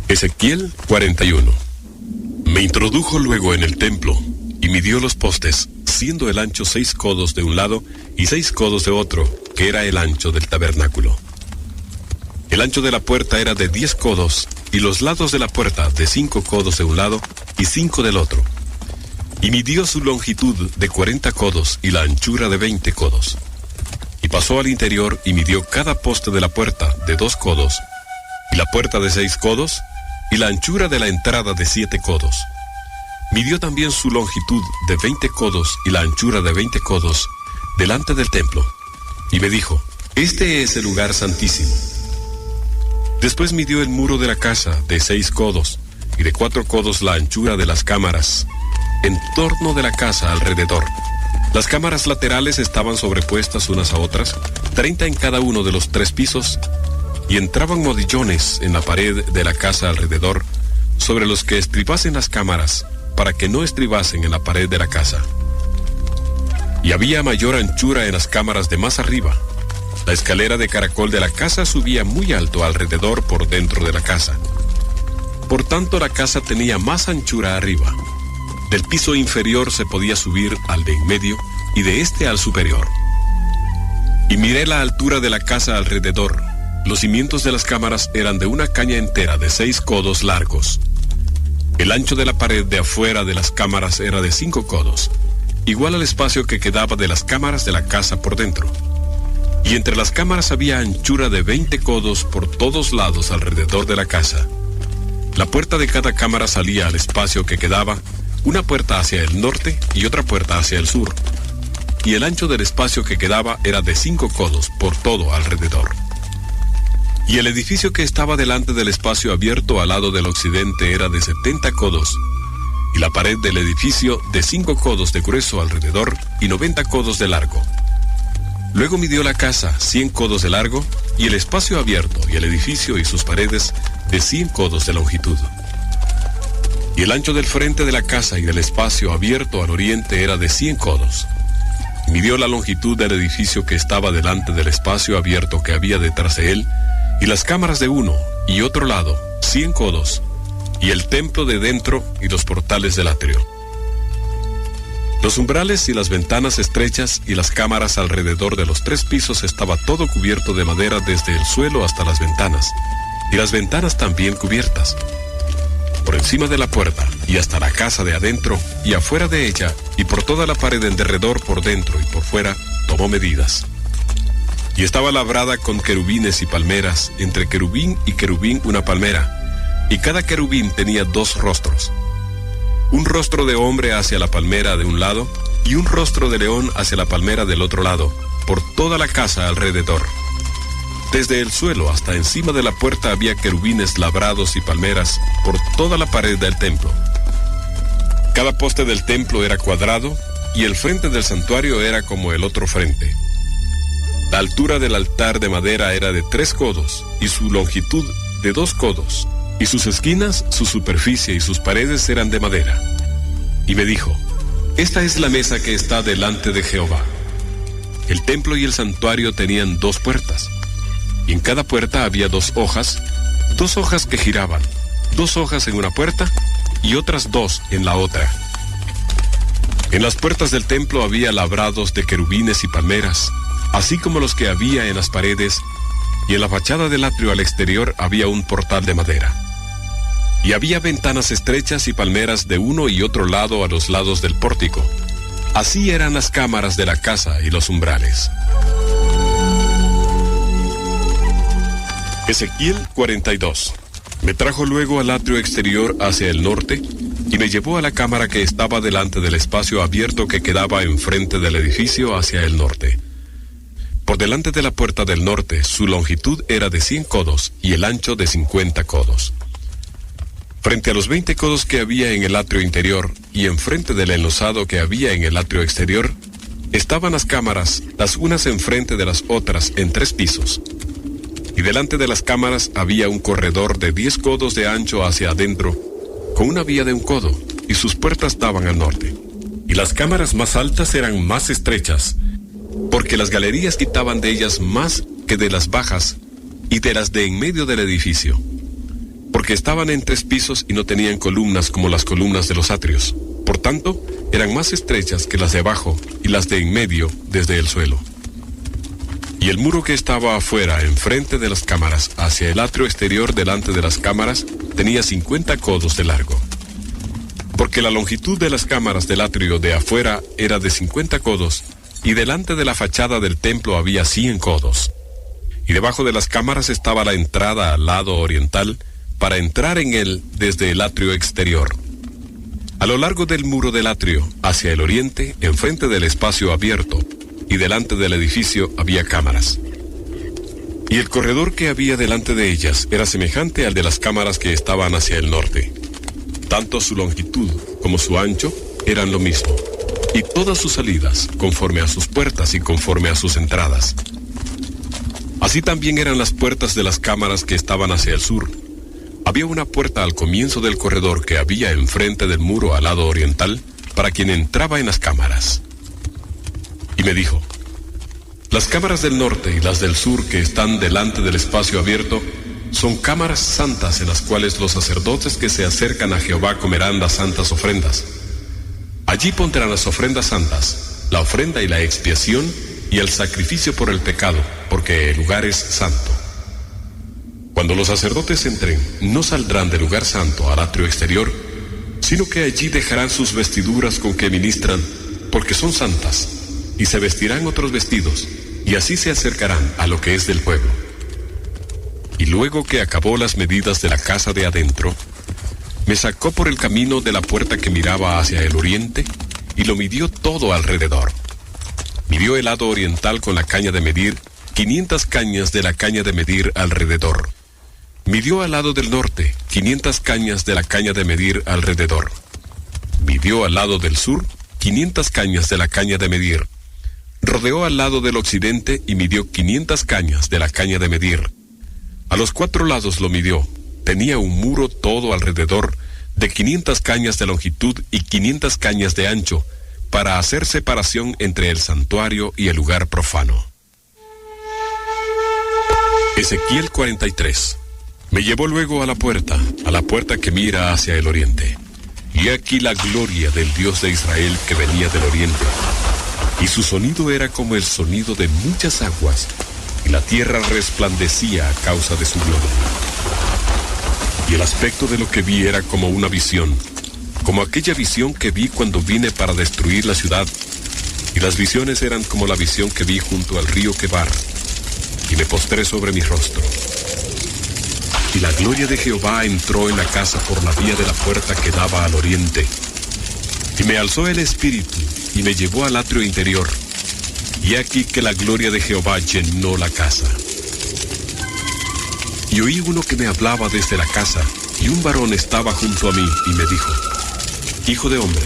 Ezequiel 41. Me introdujo luego en el templo, y midió los postes, siendo el ancho 6 codos de un lado y 6 codos de otro, que era el ancho del tabernáculo. El ancho de la puerta era de 10 codos, y los lados de la puerta de 5 codos de un lado y 5 del otro. Y midió su longitud de 40 codos y la anchura de 20 codos. Y pasó al interior y midió cada poste de la puerta de 2 codos, y la puerta de 6 codos, y la anchura de la entrada de 7 codos. Midió también su longitud de 20 codos y la anchura de 20 codos delante del templo. Y me dijo, este es el lugar santísimo. Después midió el muro de la casa de 6 codos, y de 4 codos la anchura de las cámaras, en torno de la casa alrededor. Las cámaras laterales estaban sobrepuestas unas a otras, 30 en cada uno de los 3 pisos, y entraban modillones en la pared de la casa alrededor, sobre los que estribasen las cámaras, para que no estribasen en la pared de la casa. Y había mayor anchura en las cámaras de más arriba. La escalera de caracol de la casa subía muy alto alrededor por dentro de la casa. Por tanto, la casa tenía más anchura arriba. Del piso inferior se podía subir al de en medio, y de este al superior. Y miré la altura de la casa alrededor. Los cimientos de las cámaras eran de una caña entera de 6 codos largos. El ancho de la pared de afuera de las cámaras era de 5 codos, igual al espacio que quedaba de las cámaras de la casa por dentro. Y entre las cámaras había anchura de 20 codos por todos lados alrededor de la casa. La puerta de cada cámara salía al espacio que quedaba, una puerta hacia el norte y otra puerta hacia el sur. Y el ancho del espacio que quedaba era de 5 codos por todo alrededor. Y el edificio que estaba delante del espacio abierto al lado del occidente era de 70 codos, y la pared del edificio de 5 codos de grueso alrededor y 90 codos de largo. Luego midió la casa 100 codos de largo, y el espacio abierto y el edificio y sus paredes de 100 codos de longitud. Y el ancho del frente de la casa y del espacio abierto al oriente era de 100 codos. Y midió la longitud del edificio que estaba delante del espacio abierto que había detrás de él, y las cámaras de uno y otro lado, 100 codos, y el templo de dentro y los portales del atrio. Los umbrales y las ventanas estrechas y las cámaras alrededor de los 3 pisos estaba todo cubierto de madera desde el suelo hasta las ventanas, y las ventanas también cubiertas. Por encima de la puerta y hasta la casa de adentro y afuera de ella y por toda la pared en derredor por dentro y por fuera, tomó medidas. Y estaba labrada con querubines y palmeras, entre querubín y querubín una palmera, y cada querubín tenía 2 rostros. Un rostro de hombre hacia la palmera de un lado, y un rostro de león hacia la palmera del otro lado, por toda la casa alrededor. Desde el suelo hasta encima de la puerta había querubines labrados y palmeras por toda la pared del templo. Cada poste del templo era cuadrado, y el frente del santuario era como el otro frente. La altura del altar de madera era de 3 codos, y su longitud de 2 codos, y sus esquinas, su superficie y sus paredes eran de madera. Y me dijo, esta es la mesa que está delante de Jehová. El templo y el santuario tenían 2 puertas, y en cada puerta había 2 hojas que giraban, 2 hojas en una puerta, y otras 2 en la otra. En las puertas del templo había labrados de querubines y palmeras, así como los que había en las paredes, y en la fachada del atrio al exterior había un portal de madera. Y había ventanas estrechas y palmeras de uno y otro lado a los lados del pórtico. Así eran las cámaras de la casa y los umbrales. Ezequiel 42. Me trajo luego al atrio exterior hacia el norte, y me llevó a la cámara que estaba delante del espacio abierto que quedaba enfrente del edificio hacia el norte. Por delante de la puerta del norte, su longitud era de 100 codos y el ancho de 50 codos. Frente a los 20 codos que había en el atrio interior y enfrente del enlosado que había en el atrio exterior, estaban las cámaras, las unas enfrente de las otras en 3 pisos. Y delante de las cámaras había un corredor de 10 codos de ancho hacia adentro, con una vía de 1 codo, y sus puertas daban al norte. Y las cámaras más altas eran más estrechas, porque las galerías quitaban de ellas más que de las bajas y de las de en medio del edificio. porque estaban en 3 pisos y no tenían columnas como las columnas de los atrios. Por tanto, eran más estrechas que las de abajo y las de en medio desde el suelo. Y el muro que estaba afuera, enfrente de las cámaras, hacia el atrio exterior delante de las cámaras, tenía 50 codos de largo. Porque la longitud de las cámaras del atrio de afuera era de 50 codos, y delante de la fachada del templo había 100 codos. Y debajo de las cámaras estaba la entrada al lado oriental, para entrar en él desde el atrio exterior. A lo largo del muro del atrio, hacia el oriente, enfrente del espacio abierto, y delante del edificio había cámaras. Y el corredor que había delante de ellas era semejante al de las cámaras que estaban hacia el norte. Tanto su longitud como su ancho eran lo mismo, y todas sus salidas, conforme a sus puertas y conforme a sus entradas. Así también eran las puertas de las cámaras que estaban hacia el sur. Había una puerta al comienzo del corredor que había enfrente del muro al lado oriental para quien entraba en las cámaras. Y me dijo: las cámaras del norte y las del sur que están delante del espacio abierto son cámaras santas en las cuales los sacerdotes que se acercan a Jehová comerán las santas ofrendas. Allí pondrán las ofrendas santas, la ofrenda y la expiación y el sacrificio por el pecado, porque el lugar es santo. Cuando los sacerdotes entren, no saldrán del lugar santo al atrio exterior, sino que allí dejarán sus vestiduras con que ministran, porque son santas, y se vestirán otros vestidos, y así se acercarán a lo que es del pueblo. Y luego que acabó las medidas de la casa de adentro, me sacó por el camino de la puerta que miraba hacia el oriente, y lo midió todo alrededor. Midió el lado oriental con la caña de medir, 500 cañas de la caña de medir alrededor. Midió al lado del norte, 500 cañas de la caña de medir alrededor. Midió al lado del sur, 500 cañas de la caña de medir. Rodeó al lado del occidente y midió 500 cañas de la caña de medir. A los 4 lados lo midió. Tenía un muro todo alrededor de 500 cañas de longitud y 500 cañas de ancho, para hacer separación entre el santuario y el lugar profano. Ezequiel 43. Me llevó luego a la puerta que mira hacia el oriente. Y aquí la gloria del Dios de Israel que venía del oriente. Y su sonido era como el sonido de muchas aguas, y la tierra resplandecía a causa de su gloria. Y el aspecto de lo que vi era como una visión, como aquella visión que vi cuando vine para destruir la ciudad, y las visiones eran como la visión que vi junto al río Quebar, y me postré sobre mi rostro. Y la gloria de Jehová entró en la casa por la vía de la puerta que daba al oriente. Y me alzó el espíritu, y me llevó al atrio interior. Y aquí que la gloria de Jehová llenó la casa. Y oí uno que me hablaba desde la casa, y un varón estaba junto a mí, y me dijo: Hijo de hombre,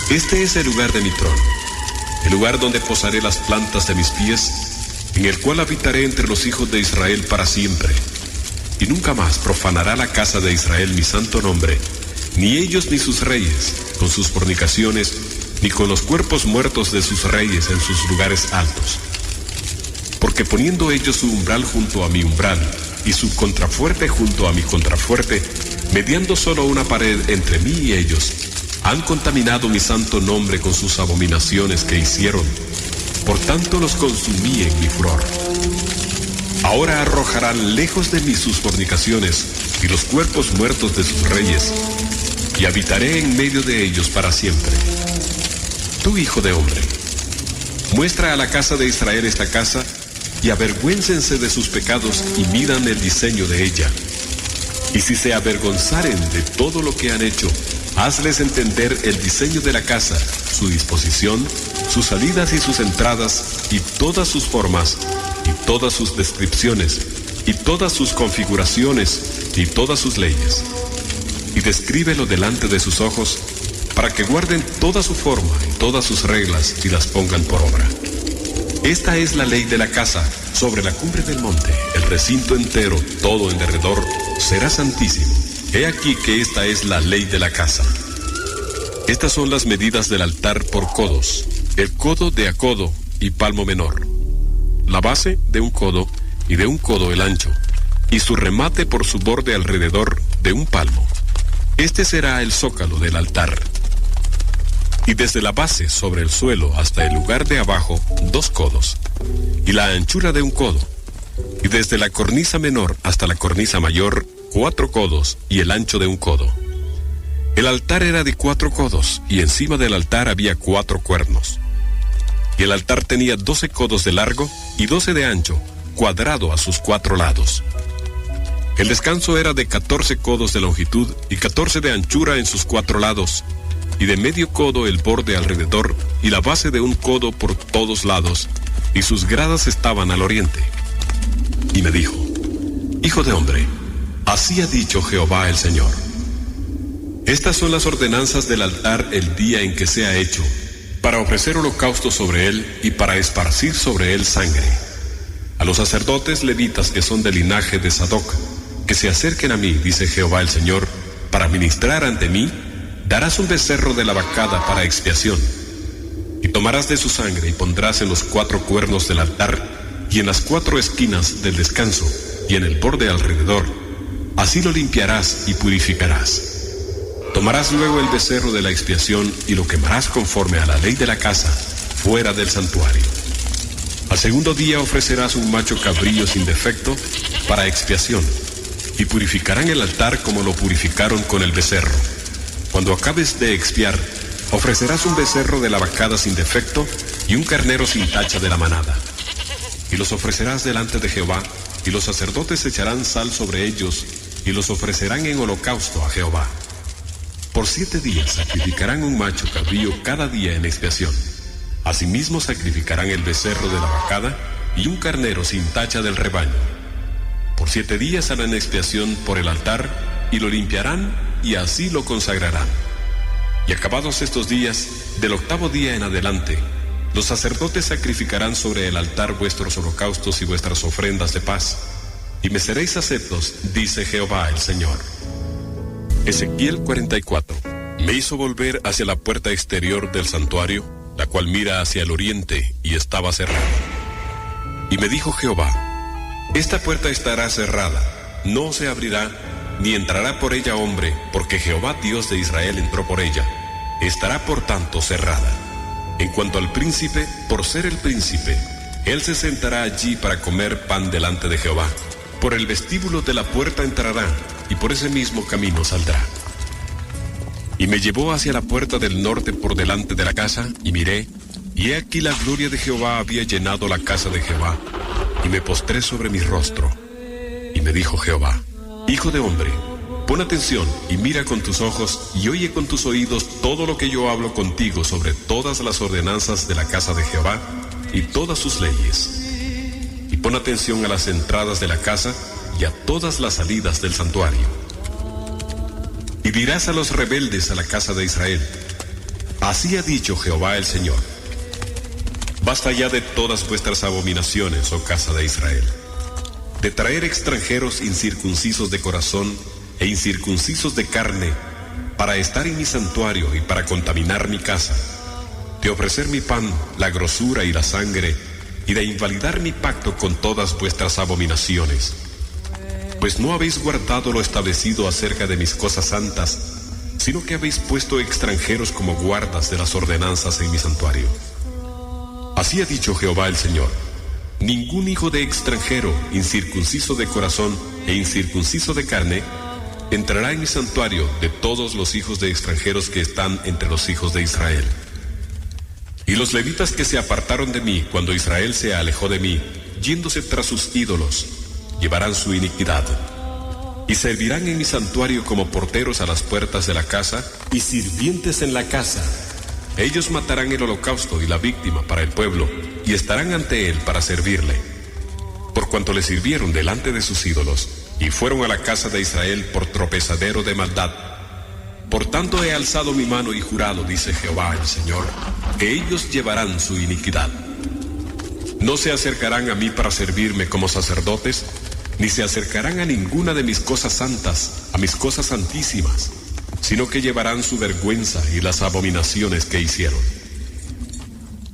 este es el lugar de mi trono, el lugar donde posaré las plantas de mis pies, en el cual habitaré entre los hijos de Israel para siempre. Y nunca más profanará la casa de Israel mi santo nombre, ni ellos ni sus reyes, con sus fornicaciones, ni con los cuerpos muertos de sus reyes en sus lugares altos. Porque poniendo ellos su umbral junto a mi umbral, y su contrafuerte junto a mi contrafuerte, mediando solo una pared entre mí y ellos, han contaminado mi santo nombre con sus abominaciones que hicieron. Por tanto los consumí en mi furor. Ahora arrojarán lejos de mí sus fornicaciones y los cuerpos muertos de sus reyes, y habitaré en medio de ellos para siempre. Tú, hijo de hombre, muestra a la casa de Israel esta casa, y avergüéncense de sus pecados y midan el diseño de ella. Y si se avergonzaren de todo lo que han hecho, hazles entender el diseño de la casa, su disposición, sus salidas y sus entradas, y todas sus formas, y todas sus descripciones, y todas sus configuraciones, y todas sus leyes. Y descríbelo delante de sus ojos, para que guarden toda su forma y todas sus reglas y las pongan por obra. Esta es la ley de la casa, sobre la cumbre del monte, el recinto entero, todo en derredor, será santísimo. He aquí que esta es la ley de la casa. Estas son las medidas del altar por codos, el codo de a codo y palmo menor, la base de un codo y de un codo el ancho, y su remate por su borde alrededor de 1 palmo. Este será el zócalo del altar. Y desde la base sobre el suelo hasta el lugar de abajo 2 codos, y la anchura de 1 codo. Y desde la cornisa menor hasta la cornisa mayor 4 codos y el ancho de 1 codo. El altar era de 4 codos, y encima del altar había 4 cuernos. Y el altar tenía 12 codos de largo y 12 de ancho, cuadrado a sus 4 lados. El descanso era de 14 codos de longitud y 14 de anchura en sus 4 lados, y de medio codo el borde alrededor, y la base de 1 codo por todos lados, y sus gradas estaban al oriente. Y me dijo: Hijo de hombre, así ha dicho Jehová el Señor. Estas son las ordenanzas del altar el día en que sea hecho, para ofrecer holocausto sobre él y para esparcir sobre él sangre. A los sacerdotes levitas que son del linaje de Sadoc, que se acerquen a mí, dice Jehová el Señor, para ministrar ante mí, darás un becerro de la vacada para expiación. Y tomarás de su sangre y pondrás en los 4 cuernos del altar y en las 4 esquinas del descanso y en el borde alrededor. Así lo limpiarás y purificarás. Tomarás luego el becerro de la expiación y lo quemarás conforme a la ley de la casa, fuera del santuario. Al segundo día ofrecerás un macho cabrillo sin defecto para expiación, y purificarán el altar como lo purificaron con el becerro. Cuando acabes de expiar, ofrecerás un becerro de la vacada sin defecto y un carnero sin tacha de la manada. Y los ofrecerás delante de Jehová, y los sacerdotes echarán sal sobre ellos, y los ofrecerán en holocausto a Jehová. Por 7 días sacrificarán un macho cabrío cada día en expiación. Asimismo sacrificarán el becerro de la vacada y un carnero sin tacha del rebaño. Por 7 días harán expiación por el altar y lo limpiarán y así lo consagrarán. Y acabados estos días, del 8º día en adelante, los sacerdotes sacrificarán sobre el altar vuestros holocaustos y vuestras ofrendas de paz, y me seréis aceptos, dice Jehová el Señor. Ezequiel 44. Me hizo volver hacia la puerta exterior del santuario, la cual mira hacia el oriente, y estaba cerrada. Y me dijo Jehová: esta puerta estará cerrada, no se abrirá, ni entrará por ella hombre, porque Jehová Dios de Israel entró por ella. Estará por tanto cerrada. En cuanto al príncipe, por ser el príncipe, él se sentará allí para comer pan delante de Jehová. Por el vestíbulo de la puerta entrará, y por ese mismo camino saldrá. Y me llevó hacia la puerta del norte por delante de la casa, y miré, y he aquí la gloria de Jehová había llenado la casa de Jehová, y me postré sobre mi rostro. Y me dijo Jehová: Hijo de hombre, pon atención y mira con tus ojos y oye con tus oídos todo lo que yo hablo contigo sobre todas las ordenanzas de la casa de Jehová y todas sus leyes. Y pon atención a las entradas de la casa y a todas las salidas del santuario. Y dirás a los rebeldes a la casa de Israel: así ha dicho Jehová el Señor: basta ya de todas vuestras abominaciones, oh casa de Israel, de traer extranjeros incircuncisos de corazón e incircuncisos de carne, para estar en mi santuario y para contaminar mi casa, de ofrecer mi pan, la grosura y la sangre, y de invalidar mi pacto con todas vuestras abominaciones. Pues no habéis guardado lo establecido acerca de mis cosas santas, sino que habéis puesto extranjeros como guardas de las ordenanzas en mi santuario. Así ha dicho Jehová el Señor: ningún hijo de extranjero, incircunciso de corazón e incircunciso de carne, entrará en mi santuario de todos los hijos de extranjeros que están entre los hijos de Israel. Y los levitas que se apartaron de mí cuando Israel se alejó de mí, yéndose tras sus ídolos, llevarán su iniquidad. Y servirán en mi santuario como porteros a las puertas de la casa y sirvientes en la casa. Ellos matarán el holocausto y la víctima para el pueblo, y estarán ante él para servirle. Por cuanto le sirvieron delante de sus ídolos, y fueron a la casa de Israel por tropezadero de maldad. Por tanto he alzado mi mano y jurado, dice Jehová el Señor, que ellos llevarán su iniquidad. No se acercarán a mí para servirme como sacerdotes, ni se acercarán a ninguna de mis cosas santas, a mis cosas santísimas, sino que llevarán su vergüenza y las abominaciones que hicieron.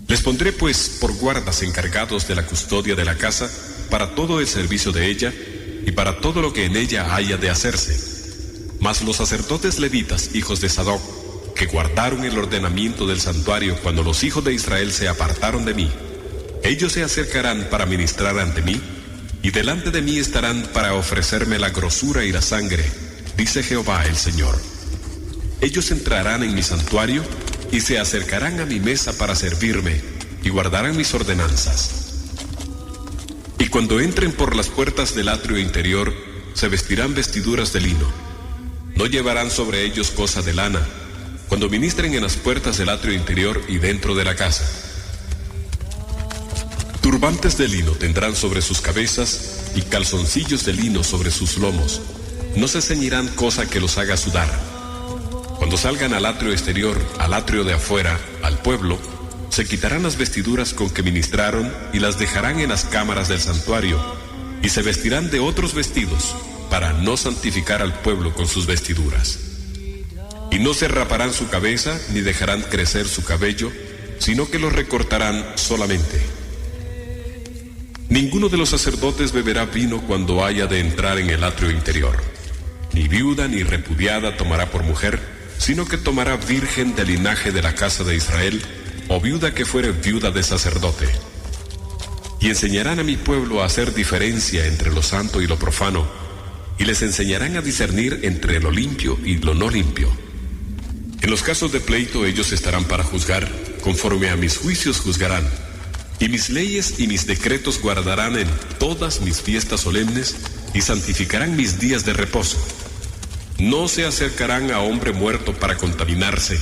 Les pondré pues por guardas encargados de la custodia de la casa, para todo el servicio de ella, y para todo lo que en ella haya de hacerse. Mas los sacerdotes levitas, hijos de Sadoc, que guardaron el ordenamiento del santuario cuando los hijos de Israel se apartaron de mí, ellos se acercarán para ministrar ante mí, y delante de mí estarán para ofrecerme la grosura y la sangre, dice Jehová el Señor. Ellos entrarán en mi santuario y se acercarán a mi mesa para servirme, y guardarán mis ordenanzas. Y cuando entren por las puertas del atrio interior, se vestirán vestiduras de lino. No llevarán sobre ellos cosa de lana, cuando ministren en las puertas del atrio interior y dentro de la casa. Turbantes de lino tendrán sobre sus cabezas y calzoncillos de lino sobre sus lomos. No se ceñirán cosa que los haga sudar. Cuando salgan al atrio exterior, al atrio de afuera, al pueblo, se quitarán las vestiduras con que ministraron y las dejarán en las cámaras del santuario, y se vestirán de otros vestidos, para no santificar al pueblo con sus vestiduras. Y no se raparán su cabeza, ni dejarán crecer su cabello, sino que lo recortarán solamente. Ninguno de los sacerdotes beberá vino cuando haya de entrar en el atrio interior. Ni viuda ni repudiada tomará por mujer, sino que tomará virgen del linaje de la casa de Israel, o viuda que fuere viuda de sacerdote. Y enseñarán a mi pueblo a hacer diferencia entre lo santo y lo profano, y les enseñarán a discernir entre lo limpio y lo no limpio. En los casos de pleito ellos estarán para juzgar, conforme a mis juicios juzgarán, y mis leyes y mis decretos guardarán en todas mis fiestas solemnes, y santificarán mis días de reposo. No se acercarán a hombre muerto para contaminarse,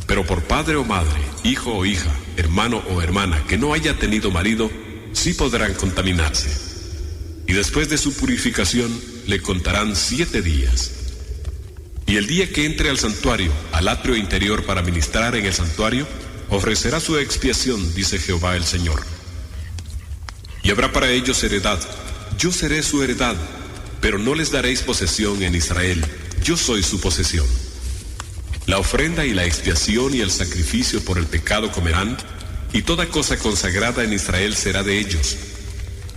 pero por padre o madre, hijo o hija, hermano o hermana que no haya tenido marido, sí podrán contaminarse. Y después de su purificación le contarán 7 días. Y el día que entre al santuario, al atrio interior para ministrar en el santuario, ofrecerá su expiación, dice Jehová el Señor. Y habrá para ellos heredad, yo seré su heredad, pero no les daréis posesión en Israel, yo soy su posesión. La ofrenda y la expiación y el sacrificio por el pecado comerán, y toda cosa consagrada en Israel será de ellos.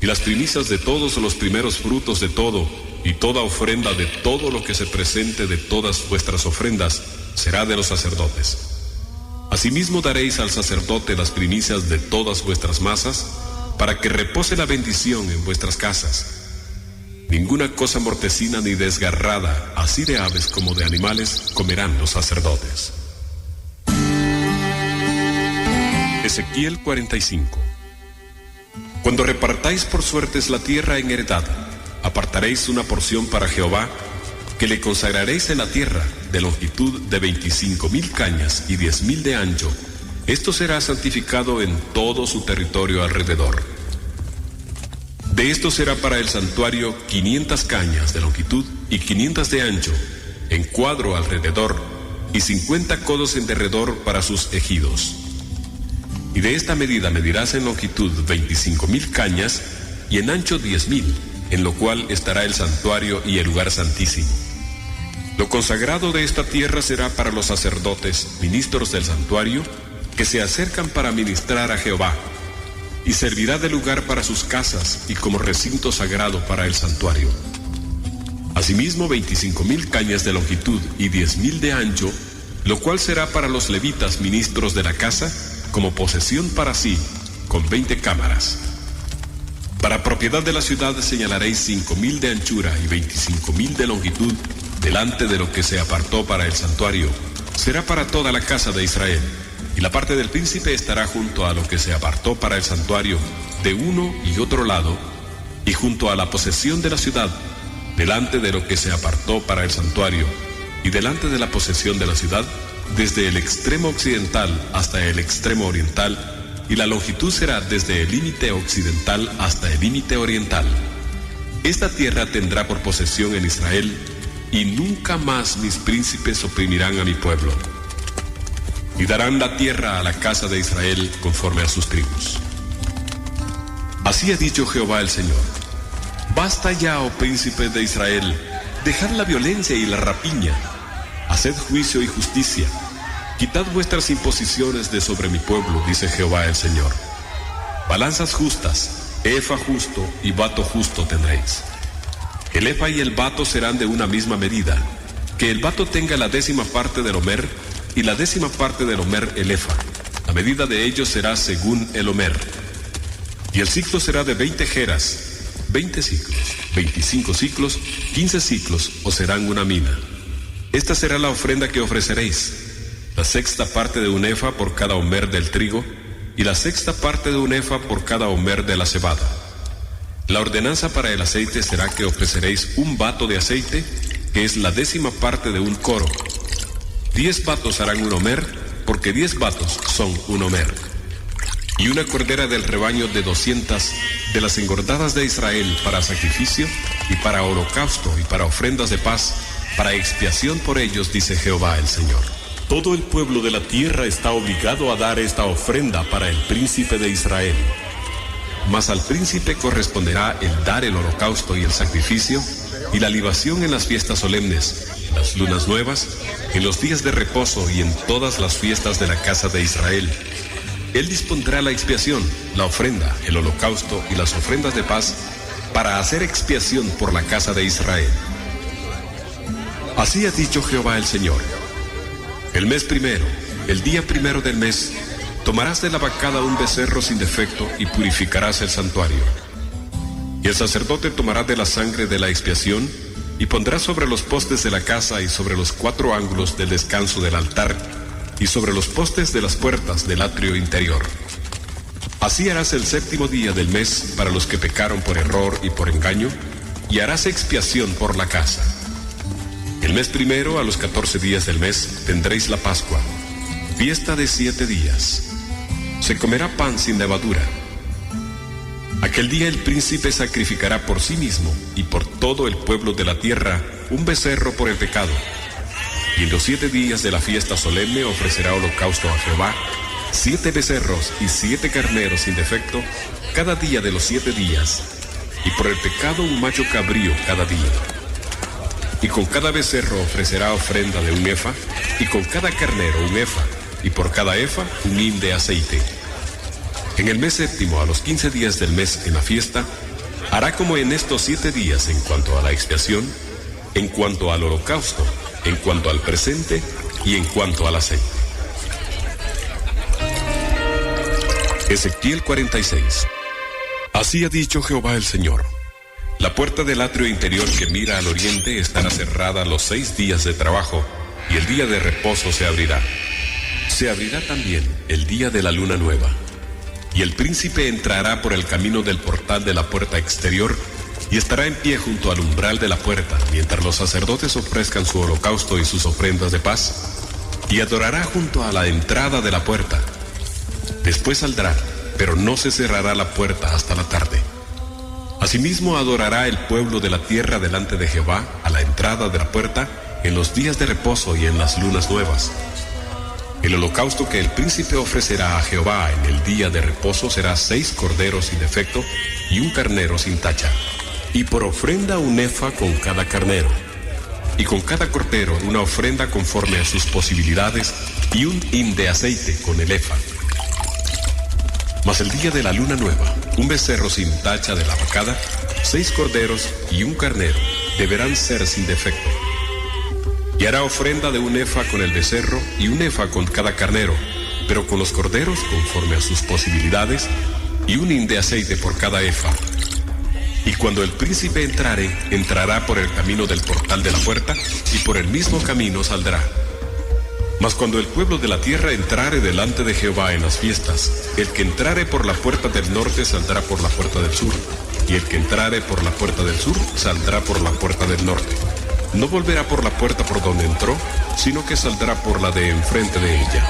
Y las primicias de todos los primeros frutos de todo, y toda ofrenda de todo lo que se presente de todas vuestras ofrendas, será de los sacerdotes. Asimismo daréis al sacerdote las primicias de todas vuestras masas, para que repose la bendición en vuestras casas. Ninguna cosa mortecina ni desgarrada, así de aves como de animales, comerán los sacerdotes. Ezequiel 45. Cuando repartáis por suertes la tierra en heredad, apartaréis una porción para Jehová, que le consagraréis en la tierra, de longitud de 25,000 cañas y 10,000 de ancho. Esto será santificado en todo su territorio alrededor. De esto será para el santuario 500 cañas de longitud y 500 de ancho, en cuadro alrededor, y 50 codos en derredor para sus ejidos. Y de esta medida medirás en longitud 25,000 cañas y en ancho 10,000, en lo cual estará el santuario y el lugar santísimo. Lo consagrado de esta tierra será para los sacerdotes, ministros del santuario, que se acercan para ministrar a Jehová, y servirá de lugar para sus casas y como recinto sagrado para el santuario. Asimismo 25,000 cañas de longitud y 10,000 de ancho, lo cual será para los levitas ministros de la casa, como posesión para sí, con 20 cámaras. Para propiedad de la ciudad señalaréis 5,000 de anchura y 25,000 de longitud, delante de lo que se apartó para el santuario. Será para toda la casa de Israel. Y la parte del príncipe estará junto a lo que se apartó para el santuario, de uno y otro lado, y junto a la posesión de la ciudad, delante de lo que se apartó para el santuario, y delante de la posesión de la ciudad, desde el extremo occidental hasta el extremo oriental, y la longitud será desde el límite occidental hasta el límite oriental. Esta tierra tendrá por posesión en Israel, y nunca más mis príncipes oprimirán a mi pueblo. Y darán la tierra a la casa de Israel conforme a sus tribus. Así ha dicho Jehová el Señor. Basta ya, oh príncipes de Israel, dejad la violencia y la rapiña, haced juicio y justicia, quitad vuestras imposiciones de sobre mi pueblo, dice Jehová el Señor. Balanzas justas, efa justo y bato justo tendréis. El efa y el bato serán de una misma medida, Que el bato tenga la 10ª parte del homer, y la 10ª parte del homer el efa. La medida de ellos será según el homer. Y el ciclo será de 20 geras, 20 ciclos, 25 ciclos, 15 ciclos, o serán una mina. Esta será la ofrenda que ofreceréis: la 6ª parte de un efa por cada homer del trigo, y la 6ª parte de un efa por cada homer de la cebada. La ordenanza para el aceite será que ofreceréis un bato de aceite, que es la 10ª parte de un coro. 10 batos harán un homer, porque 10 batos son un homer. Y una cordera del rebaño de 200 de las engordadas de Israel para sacrificio, y para holocausto, y para ofrendas de paz, para expiación por ellos, dice Jehová el Señor. Todo el pueblo de la tierra está obligado a dar esta ofrenda para el príncipe de Israel. Mas al príncipe corresponderá el dar el holocausto y el sacrificio, y la libación en las fiestas solemnes, en las lunas nuevas, en los días de reposo y en todas las fiestas de la casa de Israel. Él dispondrá la expiación, la ofrenda, el holocausto y las ofrendas de paz, para hacer expiación por la casa de Israel. Así ha dicho Jehová el Señor: el mes primero, el día primero del mes, tomarás de la vacada un becerro sin defecto y purificarás el santuario. Y el sacerdote tomará de la sangre de la expiación y pondrá sobre los postes de la casa y sobre los 4 ángulos del descanso del altar y sobre los postes de las puertas del atrio interior. Así harás el 7º día del mes para los que pecaron por error y por engaño, y harás expiación por la casa. El mes primero, a los 14 días del mes, tendréis la Pascua, fiesta de 7 días. Se comerá pan sin levadura. Aquel día el príncipe sacrificará por sí mismo y por todo el pueblo de la tierra un becerro por el pecado. Y en los 7 días de la fiesta solemne ofrecerá holocausto a Jehová, 7 becerros y 7 carneros sin defecto, cada día de los 7 días, y por el pecado un macho cabrío cada día. Y con cada becerro ofrecerá ofrenda de un efa, y con cada carnero un efa, y por cada efa un hin de aceite. En el mes 7º, a los 15 días del mes en la fiesta, hará como en estos 7 días en cuanto a la expiación, en cuanto al holocausto, en cuanto al presente y en cuanto al aceite. Ezequiel 46. Así ha dicho Jehová el Señor: la puerta del atrio interior que mira al oriente estará cerrada los 6 días de trabajo, y el día de reposo se abrirá. Se abrirá también el día de la luna nueva. Y el príncipe entrará por el camino del portal de la puerta exterior, y estará en pie junto al umbral de la puerta, mientras los sacerdotes ofrezcan su holocausto y sus ofrendas de paz, y adorará junto a la entrada de la puerta. Después saldrá, pero no se cerrará la puerta hasta la tarde. Asimismo adorará el pueblo de la tierra delante de Jehová a la entrada de la puerta en los días de reposo y en las lunas nuevas. El holocausto que el príncipe ofrecerá a Jehová en el día de reposo será 6 corderos sin defecto y un carnero sin tacha, y por ofrenda un efa con cada carnero, y con cada cordero una ofrenda conforme a sus posibilidades, y un hin de aceite con el efa. Mas el día de la luna nueva, un becerro sin tacha de la vacada, 6 corderos y un carnero deberán ser sin defecto. Y hará ofrenda de un efa con el becerro y un efa con cada carnero, pero con los corderos conforme a sus posibilidades, y un hin de aceite por cada efa. Y cuando el príncipe entrare, entrará por el camino del portal de la puerta, y por el mismo camino saldrá. Mas cuando el pueblo de la tierra entrare delante de Jehová en las fiestas, el que entrare por la puerta del norte saldrá por la puerta del sur, y el que entrare por la puerta del sur saldrá por la puerta del norte. No volverá por la puerta por donde entró, sino que saldrá por la de enfrente de ella.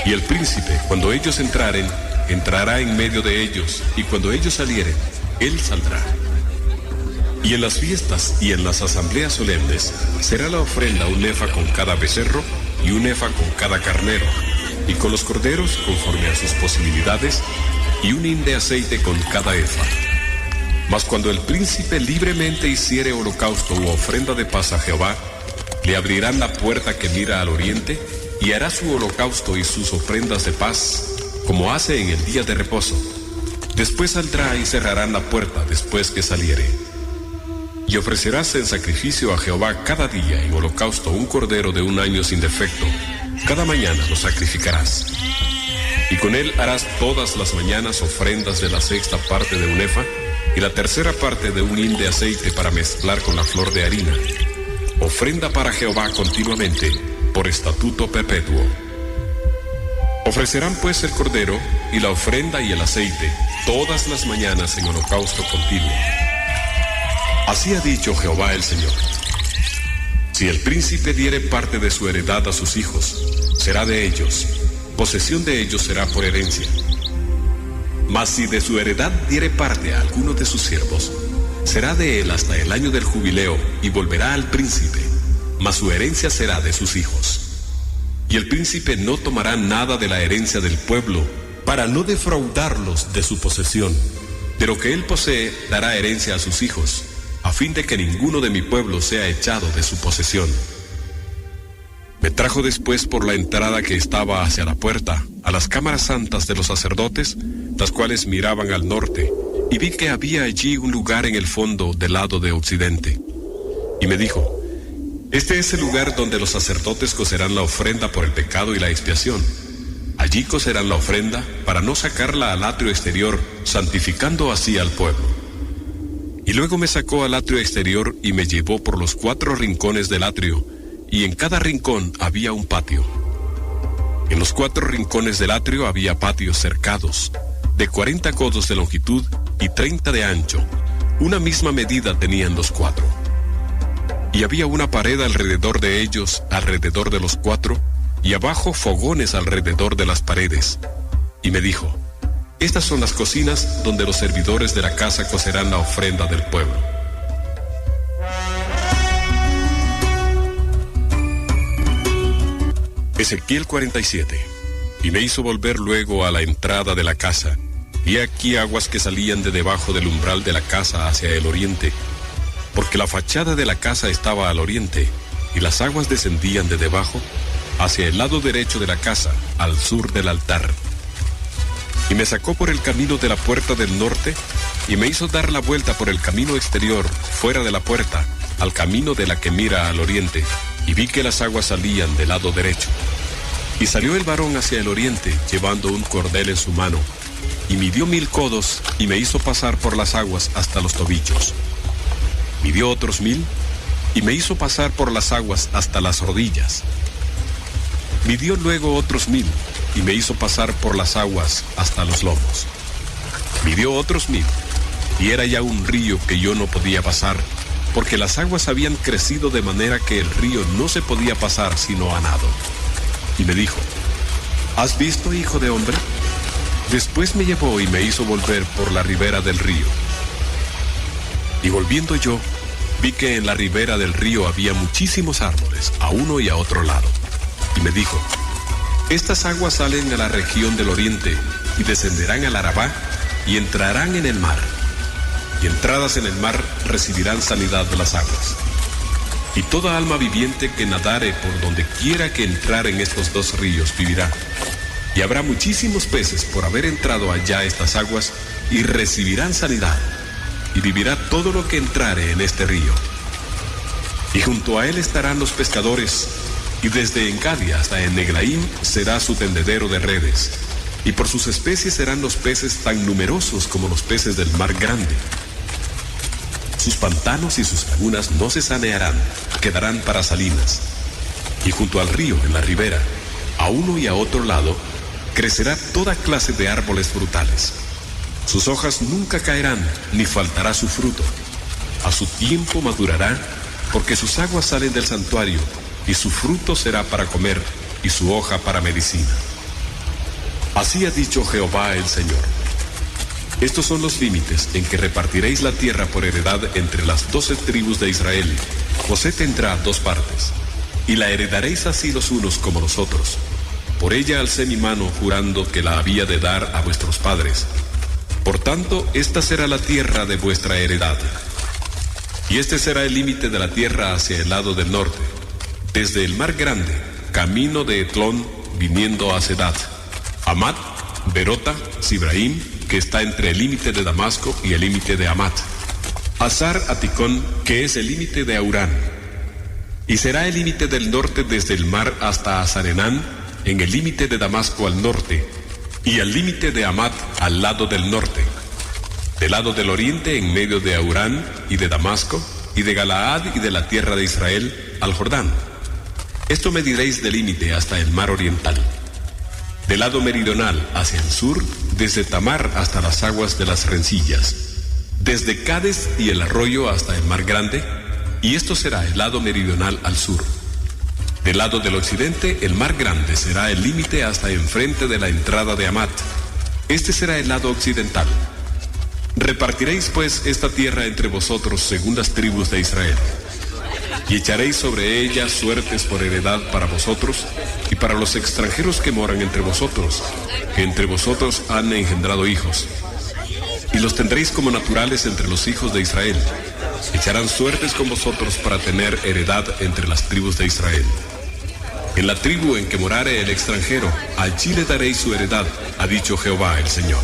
Y el príncipe, cuando ellos entraren, entrará en medio de ellos, y cuando ellos salieren, él saldrá. Y en las fiestas y en las asambleas solemnes será la ofrenda un efa con cada becerro y un efa con cada carnero, y con los corderos conforme a sus posibilidades, y un hin de aceite con cada efa. Mas cuando el príncipe libremente hiciere holocausto u ofrenda de paz a Jehová, le abrirán la puerta que mira al oriente, y hará su holocausto y sus ofrendas de paz, como hace en el día de reposo. Después saldrá y cerrarán la puerta después que saliere. Y ofrecerás en sacrificio a Jehová cada día en holocausto un cordero de 1 año sin defecto. Cada mañana lo sacrificarás. Y con él harás todas las mañanas ofrendas de la 6ª parte de un efa y la 3ª parte de un hin de aceite para mezclar con la flor de harina. Ofrenda para Jehová continuamente, por estatuto perpetuo. Ofrecerán pues el cordero y la ofrenda y el aceite todas las mañanas en holocausto continuo. Así ha dicho Jehová el Señor. Si el príncipe diere parte de su heredad a sus hijos, será de ellos, posesión de ellos será por herencia. Mas si de su heredad diere parte a alguno de sus siervos, será de él hasta el año del jubileo y volverá al príncipe, mas su herencia será de sus hijos. Y el príncipe no tomará nada de la herencia del pueblo para no defraudarlos de su posesión. De lo que él posee dará herencia a sus hijos, a fin de que ninguno de mi pueblo sea echado de su posesión. Me trajo después por la entrada que estaba hacia la puerta, a las cámaras santas de los sacerdotes, las cuales miraban al norte, y vi que había allí un lugar en el fondo del lado de occidente. Y me dijo, este es el lugar donde los sacerdotes cocerán la ofrenda por el pecado y la expiación. Allí cocerán la ofrenda para no sacarla al atrio exterior, santificando así al pueblo. Y luego me sacó al atrio exterior y me llevó por los 4 rincones del atrio, y en cada rincón había un patio. En los 4 rincones del atrio había patios cercados, de 40 codos de longitud y 30 de ancho. Una misma medida tenían los 4. Y había una pared alrededor de ellos, alrededor de los 4, y abajo fogones alrededor de las paredes. Y me dijo, estas son las cocinas donde los servidores de la casa cocerán la ofrenda del pueblo. Ezequiel 47. Y me hizo volver luego a la entrada de la casa, y aquí aguas que salían de debajo del umbral de la casa hacia el oriente, porque la fachada de la casa estaba al oriente, y las aguas descendían de debajo hacia el lado derecho de la casa, al sur del altar. Y me sacó por el camino de la puerta del norte, y me hizo dar la vuelta por el camino exterior, fuera de la puerta, al camino de la que mira al oriente, y vi que las aguas salían del lado derecho. Y salió el varón hacia el oriente, llevando un cordel en su mano, y midió 1000 codos, y me hizo pasar por las aguas hasta los tobillos. Midió otros 1000, y me hizo pasar por las aguas hasta las rodillas. Midió luego otros 1000, y me hizo pasar por las aguas hasta los lomos. Midió otros 1000, y era ya un río que yo no podía pasar, porque las aguas habían crecido de manera que el río no se podía pasar sino a nado. Y me dijo, ¿has visto, hijo de hombre? Después me llevó y me hizo volver por la ribera del río. Y volviendo yo, vi que en la ribera del río había muchísimos árboles, a uno y a otro lado. Y me dijo, estas aguas salen a la región del oriente, y descenderán al Arabá, y entrarán en el mar. Y entradas en el mar recibirán sanidad de las aguas. Y toda alma viviente que nadare por donde quiera que entrar en estos 2 ríos vivirá. Y habrá muchísimos peces por haber entrado allá estas aguas, y recibirán sanidad. Y vivirá todo lo que entrare en este río. Y junto a él estarán los pescadores, y desde Engadi hasta en Neglaim será su tendedero de redes. Y por sus especies serán los peces tan numerosos como los peces del mar grande. Sus pantanos y sus lagunas no se sanearán, quedarán para salinas. Y junto al río, en la ribera, a uno y a otro lado, crecerá toda clase de árboles frutales. Sus hojas nunca caerán, ni faltará su fruto. A su tiempo madurará, porque sus aguas salen del santuario, y su fruto será para comer, y su hoja para medicina. Así ha dicho Jehová el Señor. Estos son los límites en que repartiréis la tierra por heredad entre las 12 tribus de Israel. José tendrá 2 partes, y la heredaréis así los unos como los otros. Por ella alcé mi mano jurando que la había de dar a vuestros padres. Por tanto, esta será la tierra de vuestra heredad. Y este será el límite de la tierra hacia el lado del norte, desde el mar grande, camino de Etlón, viniendo a Sedad, Amat, Berota, Sibraim, que está entre el límite de Damasco y el límite de Amat, Hazar Haticón, que es el límite de Aurán. Y será el límite del norte desde el mar hasta Hazarenán, en el límite de Damasco al norte, y al límite de Hamat al lado del norte. Del lado del oriente en medio de Aurán y de Damasco, y de Galaad y de la tierra de Israel al Jordán. Esto mediréis de límite hasta el mar oriental. Del lado meridional hacia el sur, desde Tamar hasta las aguas de las rencillas, desde Cades y el arroyo hasta el mar grande, y esto será el lado meridional al sur. Del lado del occidente, el mar grande será el límite hasta enfrente de la entrada de Hamat. Este será el lado occidental. Repartiréis pues esta tierra entre vosotros según las tribus de Israel. Y echaréis sobre ella suertes por heredad para vosotros y para los extranjeros que moran entre vosotros, que entre vosotros han engendrado hijos. Y los tendréis como naturales entre los hijos de Israel. Echarán suertes con vosotros para tener heredad entre las tribus de Israel. En la tribu en que morare el extranjero, allí le daréis su heredad, ha dicho Jehová el Señor.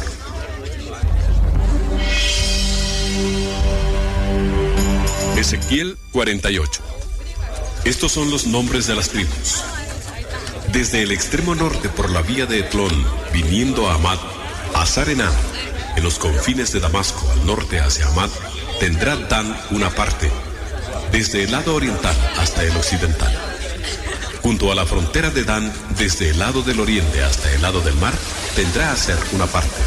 Ezequiel 48. Estos son los nombres de las tribus. Desde el extremo norte por la vía de Etlón, viniendo a Hamat, a Hazarenán, en los confines de Damasco al norte hacia Hamat, tendrá Dan una parte, desde el lado oriental hasta el occidental. Junto a la frontera de Dan, desde el lado del oriente hasta el lado del mar, tendrá Aser una parte.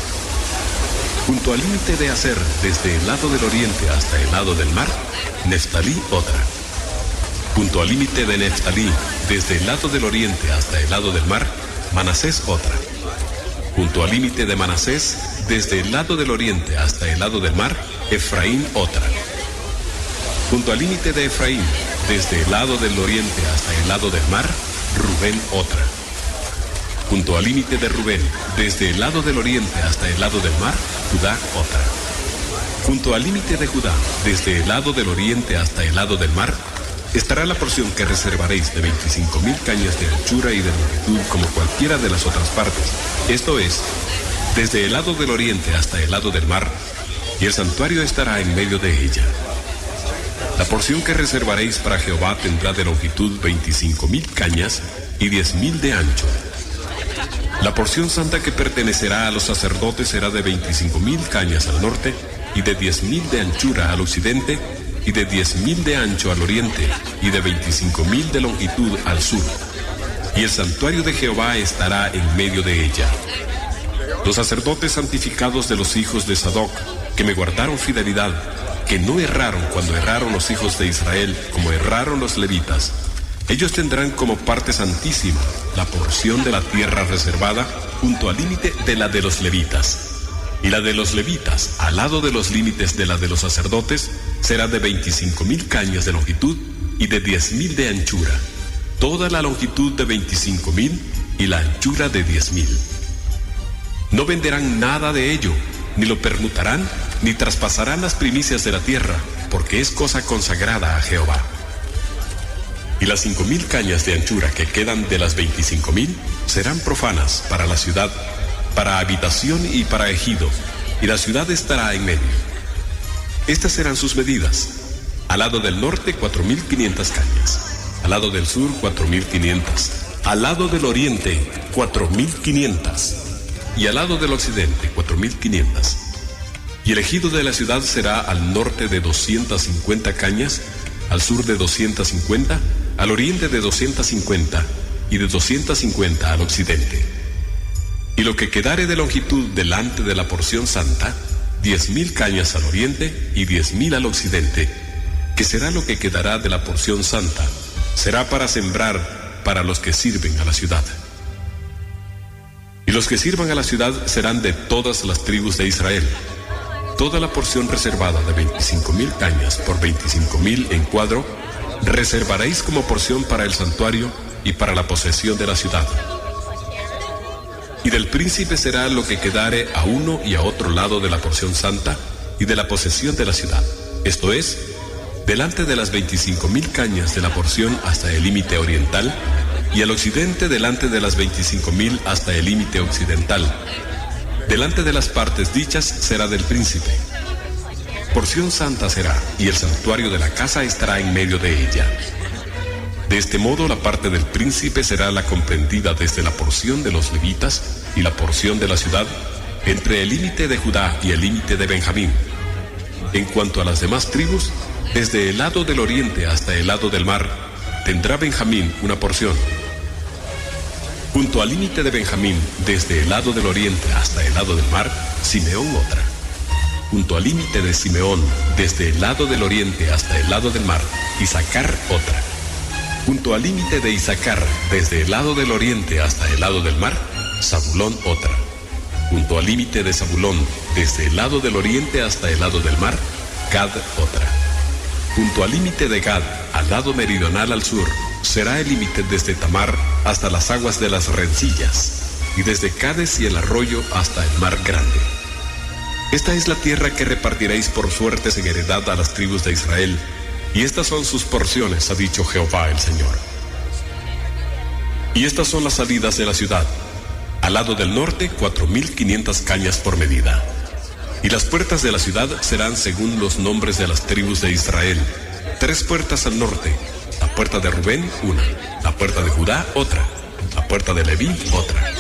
Junto al límite de Aser, desde el lado del oriente hasta el lado del mar, Neftalí otra. Junto al límite de Neftalí, desde el lado del oriente hasta el lado del mar, Manasés otra. Junto al límite de Manasés, desde el lado del oriente hasta el lado del mar, Efraín otra. Junto al límite de Efraín, desde el lado del oriente hasta el lado del mar, Rubén otra. Junto al límite de Rubén, desde el lado del oriente hasta el lado del mar, Judá otra. Junto al límite de Judá, desde el lado del oriente hasta el lado del mar, estará la porción que reservaréis de 25,000 cañas de anchura y de longitud como cualquiera de las otras partes. Esto es, desde el lado del oriente hasta el lado del mar, y el santuario estará en medio de ella. La porción que reservaréis para Jehová tendrá de longitud 25,000 cañas y 10,000 de ancho. La porción santa que pertenecerá a los sacerdotes será de 25,000 cañas al norte y de 10,000 de anchura al occidente y de 10,000 de ancho al oriente y de 25,000 de longitud al sur. Y el santuario de Jehová estará en medio de ella. Los sacerdotes santificados de los hijos de Sadoc, que me guardaron fidelidad, que no erraron cuando erraron los hijos de Israel, como erraron los levitas, ellos tendrán como parte santísima la porción de la tierra reservada junto al límite de la de los levitas. Y la de los levitas, al lado de los límites de la de los sacerdotes, será de 25,000 cañas de longitud y de 10,000 de anchura, toda la longitud de 25,000 y la anchura de 10,000. No venderán nada de ello, ni lo permutarán, ni traspasarán las primicias de la tierra, porque es cosa consagrada a Jehová. Y las 5,000 cañas de anchura que quedan de las 25,000 serán profanas para la ciudad, para habitación y para ejido, y la ciudad estará en medio. Estas serán sus medidas: al lado del norte 4,500 cañas, al lado del sur 4,500, al lado del oriente 4,500, y al lado del occidente 4,500. Y el ejido de la ciudad será al norte de 250 cañas, al sur de 250, al oriente de 250, y de 250 al occidente. Y lo que quedare de longitud delante de la porción santa, 10,000 cañas al oriente y 10,000 al occidente, que será lo que quedará de la porción santa, será para sembrar para los que sirven a la ciudad. Y los que sirvan a la ciudad serán de todas las tribus de Israel. Toda la porción reservada de 25,000 cañas por 25,000 en cuadro, reservaréis como porción para el santuario y para la posesión de la ciudad. Y del príncipe será lo que quedare a uno y a otro lado de la porción santa y de la posesión de la ciudad, esto es, delante de las 25,000 cañas de la porción hasta el límite oriental, y al occidente delante de las 25,000 hasta el límite occidental. Delante de las partes dichas será del príncipe. Porción santa será, y el santuario de la casa estará en medio de ella. De este modo la parte del príncipe será la comprendida desde la porción de los levitas y la porción de la ciudad, entre el límite de Judá y el límite de Benjamín. En cuanto a las demás tribus, desde el lado del oriente hasta el lado del mar, tendrá Benjamín una porción. Junto al límite de Benjamín, desde el lado del oriente hasta el lado del mar, Simeón otra. Junto al límite de Simeón, desde el lado del oriente hasta el lado del mar, Isaacar otra. Junto al límite de Isaacar, desde el lado del oriente hasta el lado del mar, Zabulón otra. Junto al límite de Zabulón, desde el lado del oriente hasta el lado del mar, Gad otra. Junto al límite de Gad, al lado meridional al sur, será el límite desde Tamar hasta las aguas de las rencillas, y desde Cades y el arroyo hasta el mar grande. Esta es la tierra que repartiréis por suertes en heredad a las tribus de Israel, y estas son sus porciones, ha dicho Jehová el Señor. Y estas son las salidas de la ciudad. Al lado del norte, 4,500 cañas por medida. Y las puertas de la ciudad serán según los nombres de las tribus de Israel. 3 puertas al norte, la puerta de Rubén, una, la puerta de Judá, otra, la puerta de Leví, otra.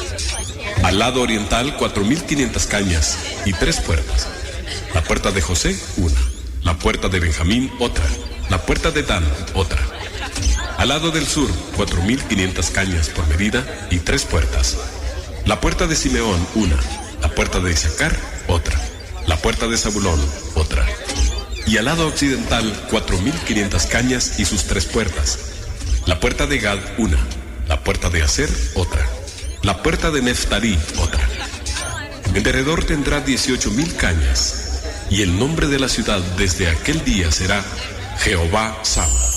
Al lado oriental, 4,500 cañas y 3 puertas. La puerta de José, una, la puerta de Benjamín, otra, la puerta de Dan, otra. Al lado del sur, 4,500 cañas por medida y 3 puertas. La puerta de Simeón, una, la puerta de Isaacar, otra, la puerta de Zabulón, otra. Y al lado occidental, 4,500 cañas y sus 3 puertas. La puerta de Gad, una, la puerta de Aser, otra, la puerta de Neftalí, otra. En derredor tendrá 18,000 cañas, y el nombre de la ciudad desde aquel día será Jehová Sama.